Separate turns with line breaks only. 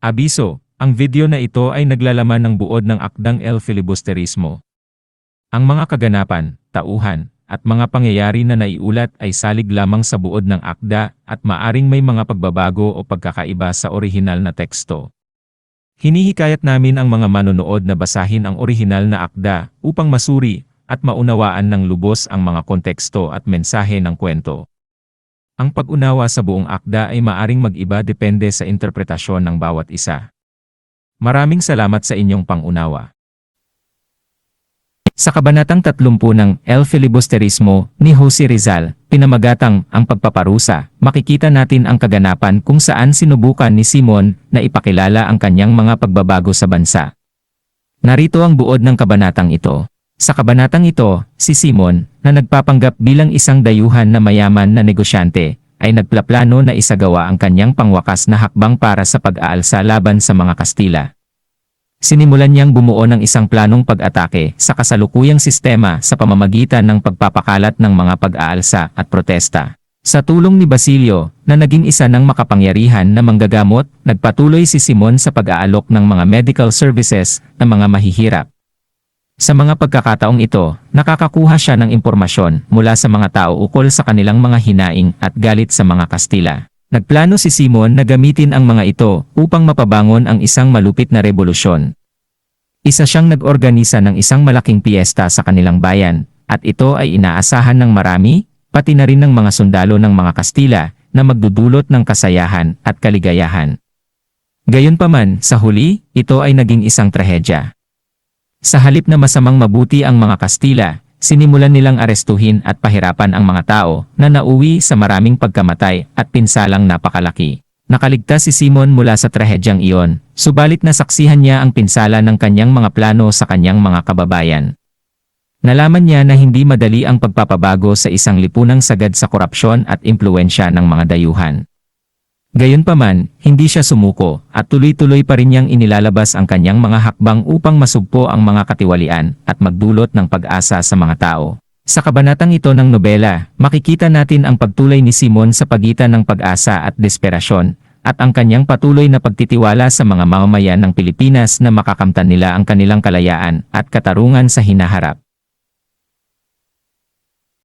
Abiso, ang video na ito ay naglalaman ng buod ng akdang El Filibusterismo. Ang mga kaganapan, tauhan, at mga pangyayari na naiulat ay salig lamang sa buod ng akda at maaring may mga pagbabago o pagkakaiba sa orihinal na teksto. Hinihikayat namin ang mga manonood na basahin ang orihinal na akda upang masuri at maunawaan ng lubos ang mga konteksto at mensahe ng kwento. Ang pag-unawa sa buong akda ay maaring mag-iba depende sa interpretasyon ng bawat isa. Maraming salamat sa inyong pangunawa. Sa kabanatang 30 ng El Filibusterismo ni Jose Rizal, pinamagatang ang pagpaparusa, makikita natin ang kaganapan kung saan sinubukan ni Simon na ipakilala ang kanyang mga pagbabago sa bansa. Narito ang buod ng kabanatang ito. Sa kabanatang ito, si Simon, na nagpapanggap bilang isang dayuhan na mayaman na negosyante, ay nagplaplano na isagawa ang kanyang pangwakas na hakbang para sa pag-aalsa laban sa mga Kastila. Sinimulan niyang bumuo ng isang planong pag-atake sa kasalukuyang sistema sa pamamagitan ng pagpapakalat ng mga pag-aalsa at protesta. Sa tulong ni Basilio, na naging isa ng makapangyarihan na manggagamot, nagpatuloy si Simon sa pag-aalok ng mga medical services ng mga mahihirap. Sa mga pagkakataong ito, nakakakuha siya ng impormasyon mula sa mga tao ukol sa kanilang mga hinaing at galit sa mga Kastila. Nagplano si Simon na gamitin ang mga ito upang mapabangon ang isang malupit na revolusyon. Isa siyang nag-organisa ng isang malaking piyesta sa kanilang bayan, at ito ay inaasahan ng marami, pati na rin ng mga sundalo ng mga Kastila, na magdudulot ng kasayahan at kaligayahan. Gayunpaman, sa huli, ito ay naging isang trahedya. Sa halip na masamang mabuti ang mga Kastila, sinimulan nilang arestuhin at pahirapan ang mga tao na nauwi sa maraming pagkamatay at pinsalang napakalaki. Nakaligtas si Simon mula sa trahedyang iyon, subalit nasaksihan niya ang pinsala ng kanyang mga plano sa kanyang mga kababayan. Nalaman niya na hindi madali ang pagpapabago sa isang lipunang sagad sa korupsyon at impluwensya ng mga dayuhan. Gayunpaman, hindi siya sumuko at tuloy-tuloy pa rin niyang inilalabas ang kanyang mga hakbang upang masugpo ang mga katiwalian at magdulot ng pag-asa sa mga tao. Sa kabanatang ito ng nobela, makikita natin ang pagtulay ni Simon sa pagitan ng pag-asa at desperasyon, at ang kanyang patuloy na pagtitiwala sa mga mamamayan ng Pilipinas na makakamtan nila ang kanilang kalayaan at katarungan sa hinaharap.